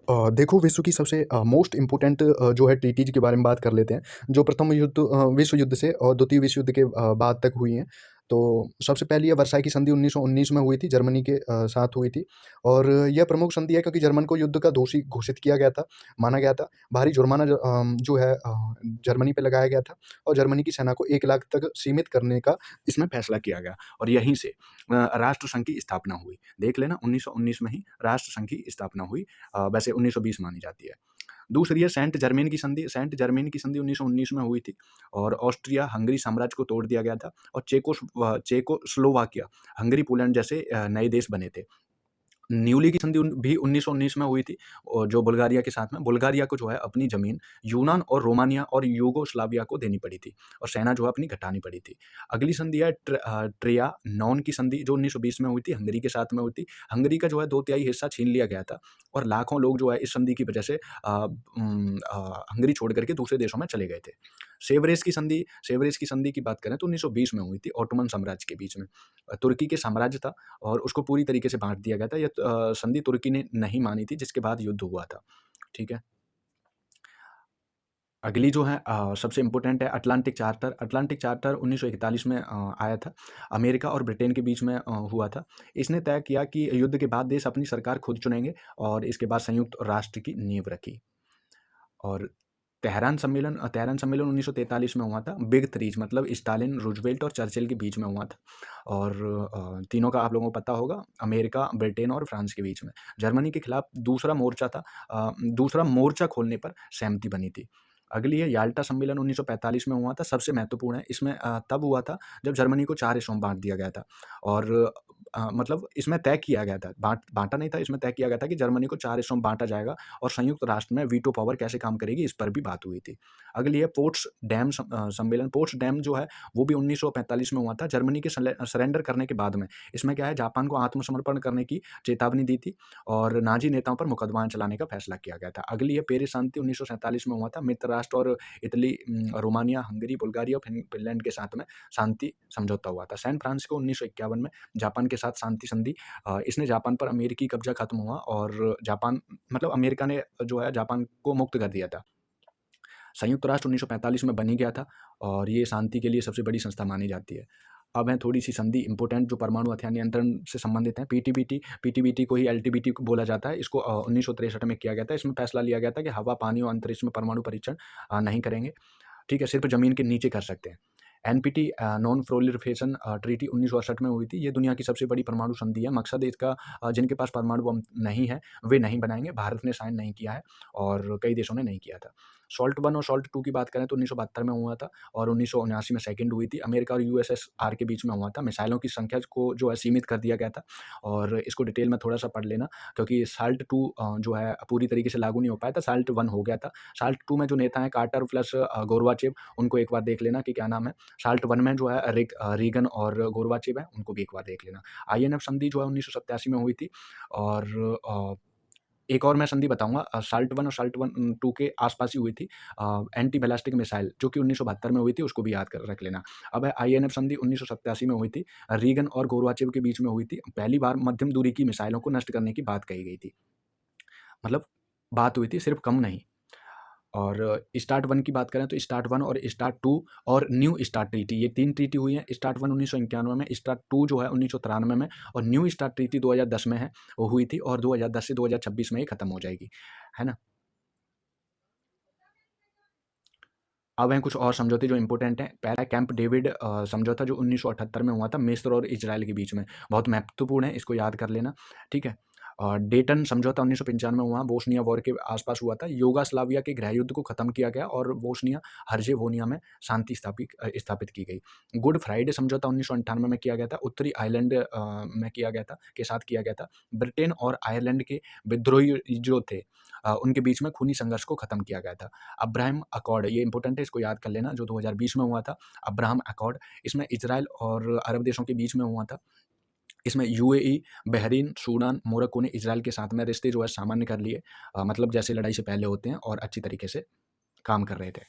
देखो, विश्व की सबसे मोस्ट इम्पोर्टेंट जो है ट्रीटीज़ के बारे में बात कर लेते हैं, जो प्रथम विश्व युद्ध से और द्वितीय विश्व युद्ध के बाद तक हुई हैं। तो सबसे पहली ये वर्साई की संधि 1919 में हुई थी, जर्मनी के साथ हुई थी और यह प्रमुख संधि है क्योंकि जर्मन को युद्ध का दोषी घोषित किया गया था, माना गया था। भारी जुर्माना जो है जर्मनी पे लगाया गया था और जर्मनी की सेना को 1 लाख तक सीमित करने का इसमें फैसला किया गया और यहीं से राष्ट्र संघ की स्थापना हुई। देख लेना 1919 में ही राष्ट्र संघ की स्थापना हुई। वैसे 1920 मानी जाती है। दूसरी है सेंट जर्मेन की संधि। सेंट जर्मेन की संधि 1919 में हुई थी और ऑस्ट्रिया हंगरी साम्राज्य को तोड़ दिया गया था और चेकोस्लोवाकिया, हंगरी, पोलैंड जैसे नए देश बने थे। न्यूली की संधि भी 1919 में हुई थी और जो बुल्गारिया के साथ में बुल्गारिया को जो है अपनी ज़मीन यूनान और रोमानिया और यूगोस्लाविया को देनी पड़ी थी और सेना जो है अपनी घटानी पड़ी थी। अगली संधि है ट्रियानॉन की संधि जो 1920 में हुई थी, हंगरी के साथ में हुई थी। हंगरी का जो है 2/3 हिस्सा छीन लिया गया था और लाखों लोग जो है इस संधि की वजह से हंगरी छोड़ कर के दूसरे देशों में चले गए थे। सेवरेज की संधि की बात करें तो 1920 में हुई थी ऑटोमन साम्राज्य के बीच में। तुर्की के साम्राज्य था और उसको पूरी तरीके से बाँट दिया गया था। यह संधि तुर्की ने नहीं मानी थी जिसके बाद युद्ध हुआ था। ठीक है? अगली जो है सबसे इम्पोर्टेंट है अटलांटिक चार्टर। अटलांटिक चार्टर 1941 में आया था। अमेरिका और ब्रिटेन के बीच में हुआ था। इसने तय किया कि युद्ध के बाद देश अपनी सरकार खुद चुनेंगे और इसके बाद संयुक्त राष्ट्र की नींव रखी। और तेहरान सम्मेलन 1943 में हुआ था। बिग थ्रीज मतलब स्टालिन, रूजवेल्ट और चर्चिल के बीच में हुआ था और तीनों का आप लोगों को पता होगा, अमेरिका, ब्रिटेन और फ्रांस के बीच में। जर्मनी के खिलाफ दूसरा मोर्चा था। दूसरा मोर्चा खोलने पर सहमति बनी थी। अगली है याल्टा सम्मेलन 1945 में हुआ था, सबसे महत्वपूर्ण है। इसमें तब हुआ था जब जर्मनी को 4 हिस्सों में बाँट दिया गया था और मतलब इसमें तय किया गया था, बाँटा नहीं था, इसमें तय किया गया था कि जर्मनी को 4 हिस्सों में बाँटा जाएगा और संयुक्त राष्ट्र में वीटो पावर कैसे काम करेगी, इस पर भी बात हुई थी। अगली है पोट्सडैम सम्मेलन। पोट्सडैम जो है वो भी 1945 में हुआ था, जर्मनी के सरेंडर करने के बाद में। इसमें क्या है, जापान को आत्मसमर्पण करने की चेतावनी दी थी और नाज़ी नेताओं पर मुकदमा चलाने का फैसला किया गया था। अगली है पेरिस शांति 1947 में हुआ था। मित्र राष्ट्र और इटली, रोमानिया, हंगरी, बुल्गारिया और फिनलैंड के साथ में शांति समझौता हुआ था। सैन फ्रांसिस्को 1951 में जापान के साथ शांति संधि। इसने जापान पर अमेरिकी कब्जा खत्म हुआ और जापान मतलब अमेरिका ने जो है जापान को मुक्त कर दिया था। संयुक्त राष्ट्र 1945 में बन ही गया था और ये शांति के लिए सबसे बड़ी संस्था मानी जाती है। अब है थोड़ी-सी संधि इम्पोर्टेंट जो परमाणु हथियार नियंत्रण से संबंधित है, पीटीबीटी। पीटीबीटी को ही एलटीबीटी को बोला जाता है। इसको 1963 में किया गया था। इसमें फैसला लिया गया था कि हवा, पानी और अंतरिक्ष में परमाणु परीक्षण नहीं करेंगे। ठीक है, सिर्फ़ ज़मीन के नीचे कर सकते हैं। एनपीटी नॉन प्रोलिफरेशन ट्रीटी 1968 में हुई थी। ये दुनिया की सबसे बड़ी परमाणु संधि है। मकसद इसका जिनके पास परमाणु बम नहीं है, वे नहीं बनाएँगे। भारत ने साइन नहीं किया है और कई देशों ने नहीं किया था। सॉल्ट 1 और सॉल्ट 2 की बात करें तो 1972 में हुआ था और 1979 में सेकंड हुई थी। अमेरिका और यूएसएसआर के बीच में हुआ था। मिसाइलों की संख्या को जो है सीमित कर दिया गया था और इसको डिटेल में थोड़ा-सा पढ़ लेना क्योंकि साल्ट 2 जो है पूरी तरीके से लागू नहीं हो पाया था। साल्ट 1 हो गया था। साल्ट 2 में जो नेता हैं कार्टर प्लस गोरबाचेव, उनको एक बार देख लेना कि क्या नाम है। साल्ट 1 में जो है रीगन और गोरबाचेव है, उनको भी एक बार देख लेना। आईएनएफ संधि जो है 1987 में हुई थी और एक और मैं संधि बताऊँगा, साल्ट 1 और साल्ट 2 के आस-पास ही हुई थी। एंटी बैलिस्टिक मिसाइल जो कि 1972 में हुई थी, उसको भी याद कर रख लेना। अब है आईएनएफ संधि 1987 में हुई थी। रीगन और गोरबाचेव के बीच में हुई थी। पहली बार मध्यम दूरी की मिसाइलों को नष्ट करने की बात कही गई थी। मतलब बात हुई थी, सिर्फ़ कम नहीं। और स्टार्ट 1 की बात करें तो स्टार्ट 1 और स्टार्ट 2 और न्यू स्टार्ट ट्रीटी, ये 3 ट्रीटी हुई हैं। स्टार्ट 1 1991 में, स्टार्ट 2 जो है 1993 में और न्यू स्टार्ट ट्रीटी 2010 में है, वो हुई थी और 2010 से 2026 में ये खत्म हो जाएगी, है ना? अब हैं कुछ और समझौते जो इम्पोर्टेंट हैं। पहला है कैंप डेविड समझौता जो 1978 में हुआ था मिस्र और इजराइल के बीच में। बहुत महत्वपूर्ण है, इसको याद कर लेना, ठीक है? और डेटन समझौता 1995 में हुआ, बोस्निया वॉर के आसपास हुआ था। युगोस्लाविया के गृह युद्ध को खत्म किया गया और बोस्निया हर्जेगोविना में शांति स्थापित की गई। गुड फ्राइडे समझौता 1998 में किया गया था, उत्तरी आयरलैंड में किया गया था के साथ किया गया था। ब्रिटेन और आयरलैंड के विद्रोही जो थे उनके बीच में खूनी संघर्ष को खत्म किया गया था। अब्राहम अकॉर्ड, ये इंपॉर्टेंट है, इसको याद कर लेना, जो 2020 में हुआ था। अब्राहम अकॉर्ड, इसमें इजराइल और अरब देशों के बीच में हुआ था। इसमें यूएई, बहरीन, सूडान, मोरक्को ने इजराइल के साथ में रिश्ते जो है सामान्य कर लिए, मतलब जैसे लड़ाई से पहले होते हैं और अच्छी तरीके से काम कर रहे थे।